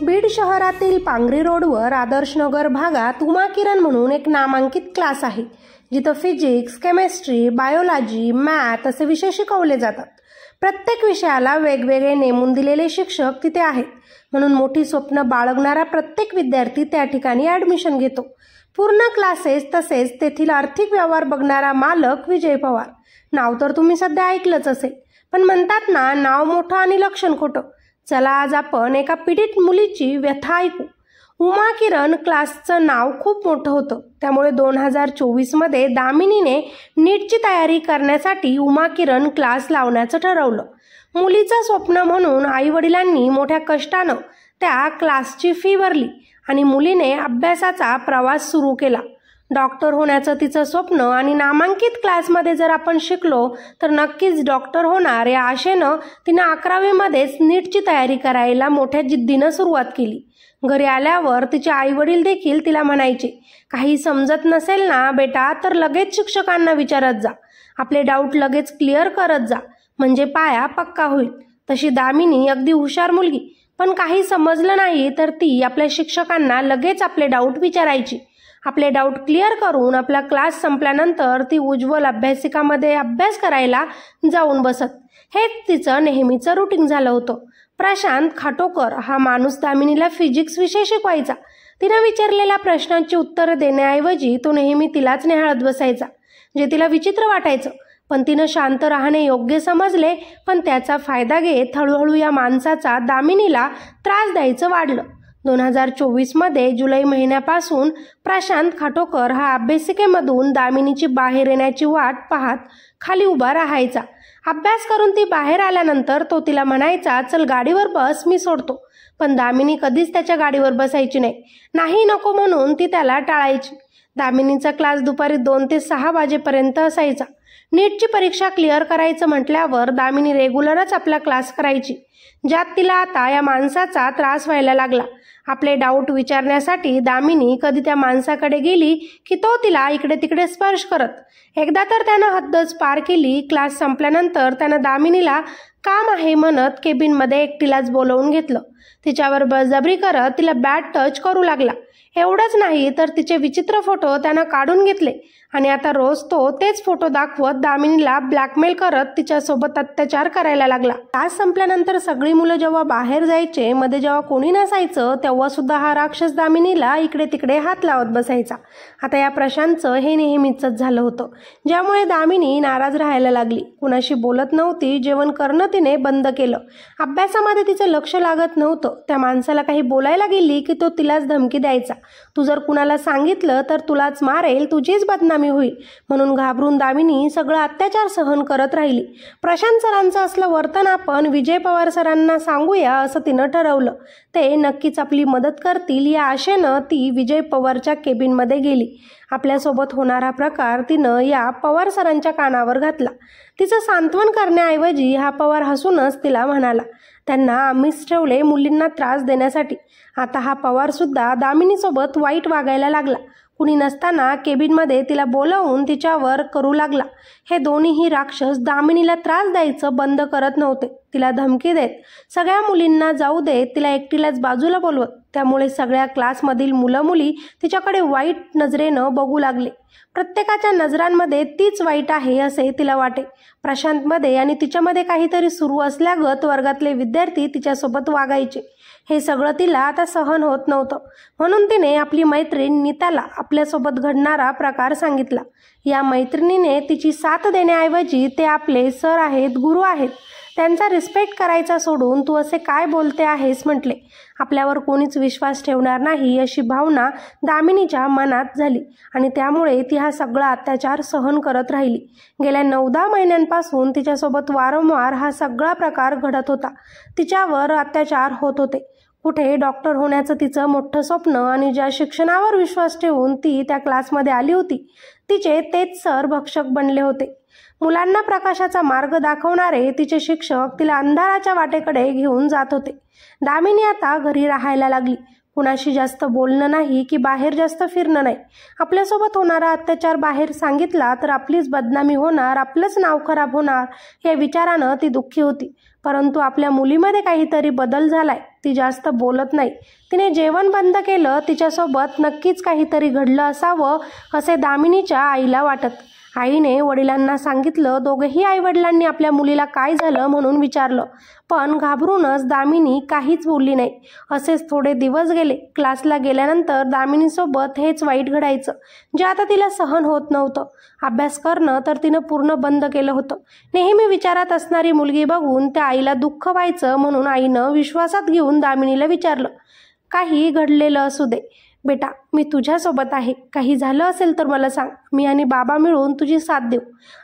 बीड शहरातील पांगरी रोडवर आदर्शनगर भागात उमा किरण म्हणून एक नामांकित क्लास आहे, जिथं फिजिक्स, केमिस्ट्री, बायोलॉजी, मॅथ असे विषय शिकवले जातात. प्रत्येक विषयाला वेगवेगळे नेमून दिलेले शिक्षक तिथे आहेत, म्हणून मोठी स्वप्न बाळगणारा प्रत्येक विद्यार्थी त्या ठिकाणी ॲडमिशन घेतो. पूर्ण क्लासेस तसेच तेथील आर्थिक व्यवहार बघणारा मालक विजय पवार. नाव तर तुम्ही सध्या ऐकलंच असेल, पण म्हणतात ना, नाव मोठं आणि लक्षण खोटं. चला आज आपण एका पीडित मुलीची व्यथा ऐकू. उमा किरण क्लासचं नाव खूप मोठं होतं, त्यामुळे 2024 मध्ये दामिनीने नीटची तयारी करण्यासाठी उमा किरण क्लास लावण्याचं ठरवलं. मुलीचं स्वप्न म्हणून आई वडिलांनी मोठ्या कष्टानं त्या क्लासची फी भरली आणि मुलीने अभ्यासाचा प्रवास सुरू केला. डॉक्टर होण्याचं तिचं स्वप्न आणि नामांकित क्लासमध्ये जर आपण शिकलो तर नक्कीच डॉक्टर होणार या आशेनं तिनं 11वी मध्येच नीटची तयारी करायला मोठ्या जिद्दीनं सुरुवात केली. घरी आल्यावर तिचे आई वडील देखील तिला म्हणायचे, काही समजत नसेल ना बेटा तर लगेच शिक्षकांना विचारत जा, आपले डाऊट लगेच क्लिअर करत जा, म्हणजे पाया पक्का होईल. तशी दामिनी अगदी हुशार मुलगी, पण काही समजलं नाही तर ती आपल्या शिक्षकांना लगेच आपले डाऊट विचारायची. आपले डाऊट क्लिअर करून आपला क्लास संपल्यानंतर ती उज्ज्वल अभ्यासिकामध्ये अभ्यास करायला जाऊन बसत. हेच तिचं नेहमीचं रुटीन झालं होतं. प्रशांत खाटोकर हा माणूस दामिनीला फिजिक्स विषय शिकवायचा. तिनं विचारलेल्या प्रश्नांची उत्तरं देण्याऐवजी तो नेहमी तिलाच निहाळत बसायचा, जे तिला विचित्र वाटायचं. पण तिनं शांत राहणे योग्य समजले, पण त्याचा फायदा घेत हळूहळू या माणसाचा दामिनीला त्रास द्यायचं वाढलं. 2024 मध्ये जुलै महिन्यापासून प्रशांत खाटोकर हा अभ्यासिकेमधून दामिनीची बाहेर येण्याची वाट पाहत खाली उभा राहायचा. अभ्यास करून ती बाहेर आल्यानंतर तो तिला म्हणायचा, चल गाडीवर बस, मी सोडतो. पण दामिनी कधीच त्याच्या गाडीवर बसायची नाही. नाही नको म्हणून ती त्याला टाळायची. दामिनीचा क्लास दुपारी 2 ते 6 वाजेपर्यंत असायचा. नीटची परीक्षा क्लिअर करायचं म्हटल्यावर दामिनी रेग्युलरच आपला क्लास करायची, ज्यात तिला आता या माणसाचा त्रास व्हायला लागला. आपले डाऊट विचारण्यासाठी दामिनी कधी त्या माणसाकडे गेली की तो तिला इकडे तिकडे स्पर्श करत. एकदा तर त्यानं हद्दच पार केली. क्लास संपल्यानंतर त्यानं दामिनीला काम आहे म्हणत केबिनमध्ये एकटीलाच बोलवून घेतलं. तिच्यावर बळजबरी करत तिला बॅड टच करू लागला. एवढंच नाही तर तिचे विचित्र फोटो त्यानं काढून घेतले आणि आता रोज तो तेच फोटो दाखवत दामिनीला ब्लॅकमेल करत तिच्यासोबत अत्याचार करायला लागला. क्लास संपल्यानंतर सगळी मुलं जेव्हा बाहेर जायचे, मध्ये जेव्हा कोणी नसायचं, तेव्हा सुद्धा हा राक्षस दामिनीला इकडे तिकडे हात लावत बसायचा. आता या प्रशांतचं हे नेहमीच झालं होतं, ज्यामुळे दामिनी नाराज राहायला लागली. कुणाशी बोलत नव्हती. जेवण करणं तिने बंद केलं. अभ्यासामध्ये तिचं लक्ष लागत नव्हतं. त्या माणसाला काही बोलायला गेली की तो तिलाच धमकी द्यायचा, तू जर कुणाला सांगितलं तर तुलाच मारेल, तुझीच बदनामी होईल. म्हणून घाबरून दामिनी सगळं अत्याचार सहन करत राहिली. प्रशांत सरांचं असलं वर्तन आपण विजय पवार सरांना सांगूया असं तिनं ठरवलं. ते नक्कीच आपली मदत करतील या आशेनं ती विजय पवारच्या केबिनमध्ये गेली. आपल्यासोबत होणारा प्रकार तिनं या पवार सरांच्या कानावर घातला. तिचं सांत्वन करण्याऐवजी हा पवार हसूनच तिला म्हणाला, त्यांना आम्हीच ठेवले मुलींना त्रास देण्यासाठी. आता हा पवार सुद्धा दामिनीसोबत वाईट वागायला लागला. कुणी नसताना केबिनमध्ये तिला बोलावून तिच्यावर करू लागला. हे दोन्हीही राक्षस दामिनीला त्रास द्यायचं बंद करत नव्हते. तिला धमकी देत, सगळ्या मुलींना जाऊ देत, तिला एकटीलाच बाजूला बोलवत. त्यामुळे सगळ्या क्लासमधील मुलं मुली तिच्याकडे वाईट नजरेनं बघू लागले. प्रत्येकाच्या नजरांमध्ये तीच वाईट आहे असे तिला वाटे. प्रशांतमध्ये आणि तिच्यामध्ये काहीतरी सुरू असल्यागत वर्गातले विद्यार्थी तिच्यासोबत वागायचे. हे सगळं तिला आता सहन होत नव्हतं. म्हणून तिने आपली मैत्रीण नीताला आपल्यासोबत घडणारा प्रकार सांगितला. या मैत्रिणीने तिची साथ देण्याऐवजी ते आपले सर आहेत, गुरु आहेत, त्यांचा रिस्पेक्ट करायचा सोडून तू असे काय बोलते आहेस म्हटले. आपल्यावर कोणीच विश्वास ठेवणार नाही अशी भावना दामिनीच्या मनात झाली आणि त्यामुळे ती हा सगळा अत्याचार सहन करत राहिली. गेल्या 9-10 महिन्यांपासून तिच्यासोबत वारंवार हा सगळा प्रकार घडत होता. तिच्यावर अत्याचार होत होते. कुठे डॉक्टर होण्याचं तिचं मोठं स्वप्न आणि ज्या शिक्षणावर विश्वास ठेवून ती त्या क्लासमध्ये आली होती, तिचे तेच सर भक्षक बनले होते. मुलांना प्रकाशाचा मार्ग दाखवणारे तिचे शिक्षक तिला अंधाराच्या वाटेकडे घेऊन जात होते. दामिनी आता घरी राहायला लागली. कुणाशी जास्त बोलणं नाही की बाहेर जास्त फिरणं नाही. आपल्यासोबत होणारा अत्याचार बाहेर सांगितला तर आपलीच बदनामी होणार, आपलंच नाव खराब होणार या विचारानं ती दुःखी होती. परंतु आपल्या मुलीमध्ये काहीतरी बदल झालाय. ती जास्त बोलत नाही. तिने जेवण बंद केलं. तिच्यासोबत नक्कीच काहीतरी घडलं असावं असे दामिनीच्या आईला वाटत. आईने वडिलांना सांगितलं. दोघेही आईवडिलांनी आपल्या मुलीला काय झालं म्हणून विचारलं, पण घाबरूनच दामिनी काहीच बोलली नाही. असेच थोडे दिवस गेले. क्लासला गेल्यानंतर दामिनीसोबत हेच वाईट घडायचं, जे आता तिला सहन होत नव्हतं. अभ्यास करणं तर तिनं पूर्ण बंद केलं होतं. नेहमी विचारात असणारी मुलगी बघून त्या आईला दुःख व्हायचं, म्हणून आईनं विश्वासात घेऊन दामिनीला विचारलं, काही घडलेलं असू दे बेटा, मी तुझ्यासोबत आहे. काही झालं असेल तर मला सांग. मी आणि बाबा मिळून तुझी साथ देऊ.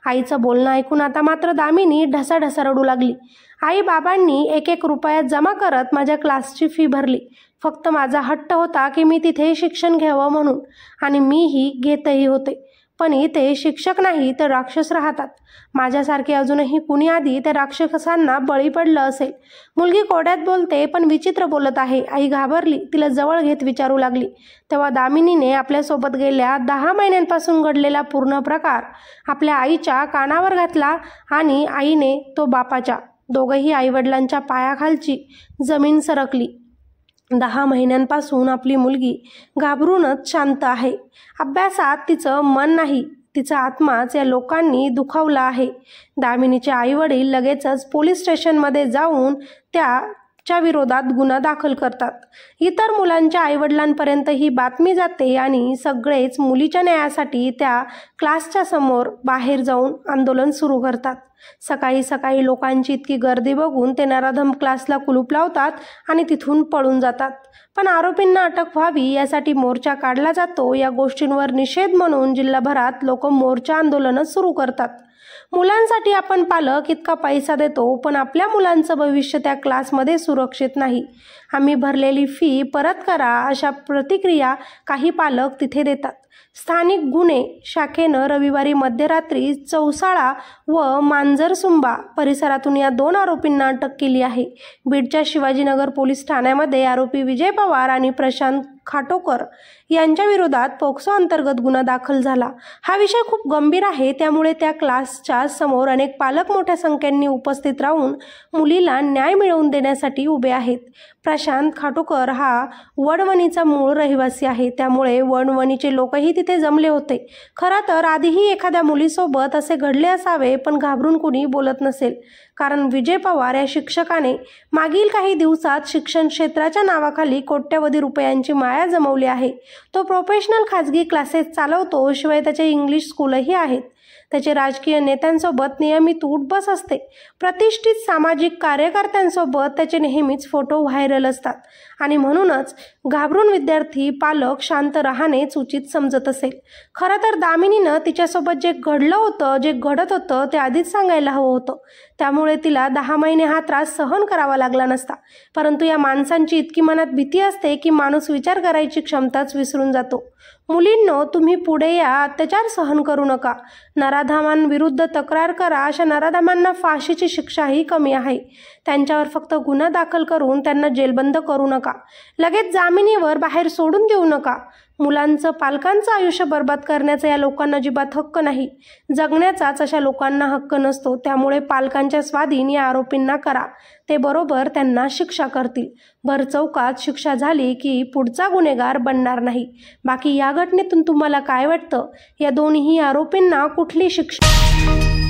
आईचं बोलणं ऐकून आता मात्र दामिनी ढसाढसा रडू लागली. आई बाबांनी 1-1 रुपया जमा करत माझ्या क्लासची फी भरली. फक्त माझा हट्ट होता की मी तिथे शिक्षण घ्यावं म्हणून, आणि मीही घेतही होते. पण इथे शिक्षक नाही तर राक्षस राहतात. माझ्यासारखे अजूनही कुणी आधी त्या राक्षसांना बळी पडलं असेल. मुलगी कोड्यात बोलते पण विचित्र बोलत आहे. आई घाबरली. तिला जवळ घेत विचारू लागली. तेव्हा दामिनीने आपल्यासोबत गेल्या 10 महिन्यांपासून घडलेला पूर्ण प्रकार आपल्या आईच्या कानावर घातला आणि आईने तो बापाच्या. दोघंही आईवडिलांच्या पायाखालची जमीन सरकली. 10 महिन्यांपासून आपली मुलगी घाबरूनच शांत आहे. अभ्यासात तिचं मन नाही. तिचा आत्माच या लोकांनी दुखावला आहे. दामिनीचे आईवडील लगेचच पोलीस स्टेशनमध्ये जाऊन त्याच्या विरोधात गुन्हा दाखल करतात. इतर मुलांच्या आईवडिलांपर्यंत ही बातमी जाते आणि सगळेच मुलीच्या न्यायासाठी त्या क्लासच्या समोर बाहेर जाऊन आंदोलन सुरू करतात. सकाळी सकाळी लोकांची इतकी गर्दी बघून ते नराधम क्लासला कुलूप लावतात आणि तिथून पळून जातात. पण आरोपींना अटक व्हावी यासाठी मोर्चा काढला जातो. या गोष्टींवर निषेध म्हणून जिल्हाभरात लोक मोर्चा आंदोलनं सुरू करतात. मुलांसाठी आपण पालक इतका पैसा देतो, पण आपल्या मुलांचं भविष्य त्या क्लासमध्ये सुरक्षित नाही. आम्ही भरलेली फी परत करा अशा प्रतिक्रिया काही पालक तिथे देतात. स्थानिक गुन्हे शाखेनं रविवारी मध्यरात्री चौसाळा व मांजरसुंबा परिसरातून या 2 आरोपींना अटक केली आहे. बीडच्या शिवाजीनगर पोलीस ठाण्यामध्ये आरोपी विजय पवार आणि प्रशांत खाटोकर यांच्या विरोधात पोक्सो अंतर्गत गुन्हा दाखल झाला. हा विषय खूप गंभीर आहे, त्यामुळे त्या क्लासच्या समोर अनेक पालक मोठ्या संख्येने उपस्थित राहून मुलीला न्याय मिळवून देण्यासाठी उभे आहेत. प्रशांत खाटोकर हा वडवणीचा मूळ रहिवासी आहे, त्यामुळे वडवणीचे लोकही तिथे जमले होते. खरं तर आधीही एखाद्या मुलीसोबत असे घडले असावे, पण घाबरून कुणी बोलत नसेल, कारण विजय पवार या शिक्षकाने मागील काही दिवसात शिक्षण क्षेत्राच्या नावाखाली कोट्यवधी रुपयांची माया जमवली आहे. तो प्रोफेशनल खाजगी क्लासेस चालवतो. शिवाय त्याचे इंग्लिश स्कूलही आहेत. त्याचे राजकीय नेत्यांसोबत नियमित उठबस असते. प्रतिष्ठित सामाजिक कार्यकर्त्यांसोबत त्याचे नेहमीच फोटो व्हायरल असतात आणि म्हणूनच घाबरून विद्यार्थी पालक शांत राहणेच उचित समजत असेल. खरं तर दामिनीनं तिच्यासोबत जे घडलं होतं, जे घडत होतं ते आधीच सांगायला हवं होतं. त्यामुळे तिला 10 महिने हा त्रास सहन करावा लागला नसता. परंतु या माणसांची इतकी मनात भीती असते की माणूस विचार करायची क्षमताच विसरून जातो. मुलींनो, तुम्ही पुढे या. अत्याचार सहन करू नका. नराधमांविरुद्ध तक्रार करा. अशा नराधमांना फाशीची शिक्षाही कमी आहे. त्यांच्यावर फक्त गुन्हा दाखल करून त्यांना जेलबंद करू नका. लगेच जामिनीवर बाहेर सोडून देऊ नका. मुलांचं, पालकांचं आयुष्य बर्बाद करण्याचा या लोकांना अजिबात हक्क नाही. जगण्याचाच अशा लोकांना हक्क नसतो. त्यामुळे पालकांच्या स्वाधीन या आरोपींना करा. ते बरोबर त्यांना शिक्षा करतील. भर चौकात शिक्षा झाली की पुढचा गुन्हेगार बनणार नाही. बाकी या घटनेतून तुम्हाला काय वाटतं? या दोन्ही आरोपींना कुठली शिक्षा